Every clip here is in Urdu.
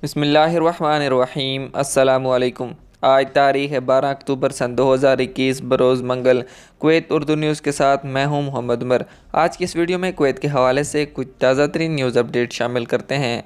بسم اللہ الرحمن الرحیم۔ السلام علیکم۔ آج تاریخ ہے 12 اکتوبر سن 2021 بروز منگل۔ کویت اردو نیوز کے ساتھ میں ہوں محمد عمر۔ آج کی اس ویڈیو میں کویت کے حوالے سے کچھ تازہ ترین نیوز اپڈیٹ شامل کرتے ہیں۔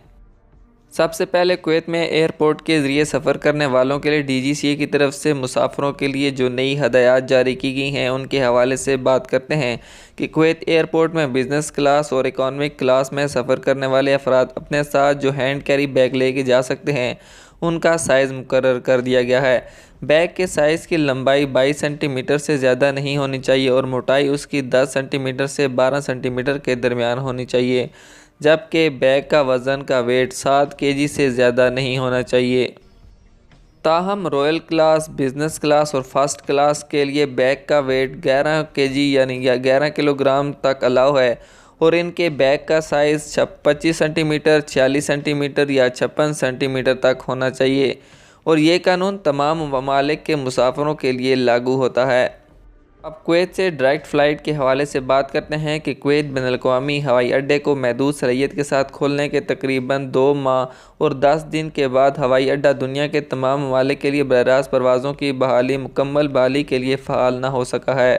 سب سے پہلے کویت میں ایئرپورٹ کے ذریعے سفر کرنے والوں کے لیے dgca کی طرف سے مسافروں کے لیے جو نئی ہدایات جاری کی گئی ہیں ان کے حوالے سے بات کرتے ہیں کہ کویت ایئرپورٹ میں بزنس کلاس اور اکانومک کلاس میں سفر کرنے والے افراد اپنے ساتھ جو ہینڈ کیری بیگ لے کے جا سکتے ہیں ان کا سائز مقرر کر دیا گیا ہے۔ بیگ کے سائز کی لمبائی 22 سینٹی میٹر سے زیادہ نہیں ہونی چاہیے اور موٹائی اس کی 10 سینٹی میٹر سے 12 سینٹی میٹر کے درمیان ہونی چاہیے، جبکہ بیگ کا وزن کا ویٹ 7 kg سے زیادہ نہیں ہونا چاہیے۔ تاہم رائل کلاس، بزنس کلاس اور فرسٹ کلاس کے لیے بیگ کا ویٹ 11 kg یعنی 11 کلو گرام تک الاؤ ہے اور ان کے بیگ کا size 25 centimetre, 46 centimetre یا 56 سینٹی میٹر تک ہونا چاہیے، اور یہ قانون تمام ممالک کے مسافروں کے لیے لاگو ہوتا ہے۔ اب کویت سے ڈائریکٹ فلائٹ کے حوالے سے بات کرتے ہیں کہ کویت بین الاقوامی ہوائی اڈے کو محدود صلاحیت کے ساتھ کھولنے کے تقریباً 2 ماہ اور 10 دن کے بعد ہوائی اڈہ دنیا کے تمام ممالک کے لیے براہ راست پروازوں کی مکمل بحالی کے لیے فعال نہ ہو سکا ہے۔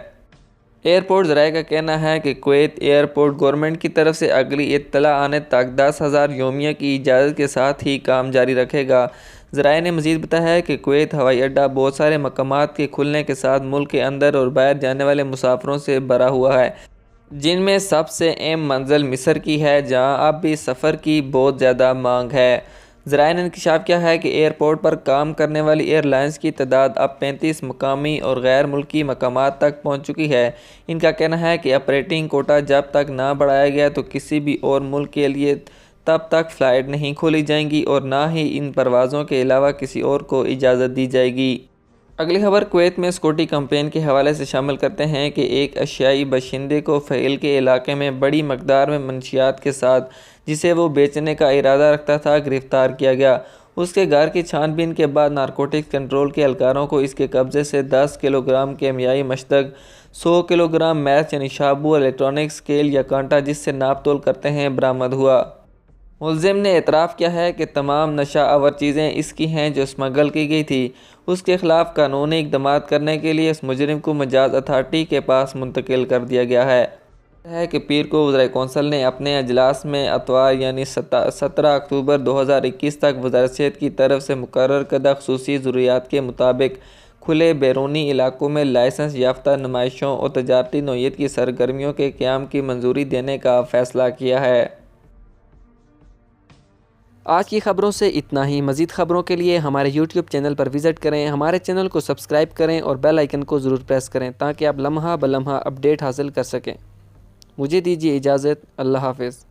ایئرپورٹ ذرائع کا کہنا ہے کہ کویت ایئرپورٹ گورنمنٹ کی طرف سے اگلی اطلاع آنے تک 10,000 یومیہ کی اجازت کے ساتھ ہی کام جاری رکھے گا۔ ذرائع نے مزید بتایا ہے کہ کویت ہوائی اڈہ بہت سارے مقامات کے کھلنے کے ساتھ ملک کے اندر اور باہر جانے والے مسافروں سے بھرا ہوا ہے، جن میں سب سے اہم منزل مصر کی ہے، جہاں اب بھی سفر کی بہت زیادہ مانگ ہے۔ ذرائع نے انکشاف کیا ہے کہ ایئرپورٹ پر کام کرنے والی ایئر لائنز کی تعداد اب 35 مقامی اور غیر ملکی مقامات تک پہنچ چکی ہے۔ ان کا کہنا ہے کہ آپریٹنگ کوٹا جب تک نہ بڑھایا گیا تو کسی بھی اور ملک کے لیے تب تک فلائٹ نہیں کھولی جائیں گی اور نہ ہی ان پروازوں کے علاوہ کسی اور کو اجازت دی جائے گی۔ اگلی خبر کویت میں سیکورٹی کمپین کے حوالے سے شامل کرتے ہیں کہ ایک ایشیائی باشندے کو فعل کے علاقے میں بڑی مقدار میں منشیات کے ساتھ جسے وہ بیچنے کا ارادہ رکھتا تھا گرفتار کیا گیا۔ اس کے گھر کی چھان بین کے بعد نارکوٹکس کنٹرول کے اہلکاروں کو اس کے قبضے سے 10 کلو گرام کیمیائی مشدق، 100 کلو گرام میث یعنی شابو، الیکٹرانک اسکیل یا کانٹا جس سے ناپ تول کرتے ہیں برآمد ہوا۔ ملزم نے اعتراف کیا ہے کہ تمام نشہ آور چیزیں اس کی ہیں جو اسمگل کی گئی تھی۔ اس کے خلاف قانونی اقدامات کرنے کے لیے اس مجرم کو مجاز اتھارٹی کے پاس منتقل کر دیا گیا ہے کہ پیر کو وزرائے کونسل نے اپنے اجلاس میں اتوار یعنی 17 اکتوبر 2021 تک وزارت صحت کی طرف سے مقرر کردہ خصوصی ضروریات کے مطابق کھلے بیرونی علاقوں میں لائسنس یافتہ نمائشوں اور تجارتی نوعیت کی سرگرمیوں کے قیام کی منظوری دینے کا فیصلہ کیا ہے۔ آج کی خبروں سے اتنا ہی۔ مزید خبروں کے لیے ہمارے یوٹیوب چینل پر وزٹ کریں، ہمارے چینل کو سبسکرائب کریں اور بیل آئیکن کو ضرور پریس کریں تاکہ آپ لمحہ بلمحہ اپڈیٹ حاصل کر سکیں۔ مجھے دیجیے اجازت۔ اللہ حافظ۔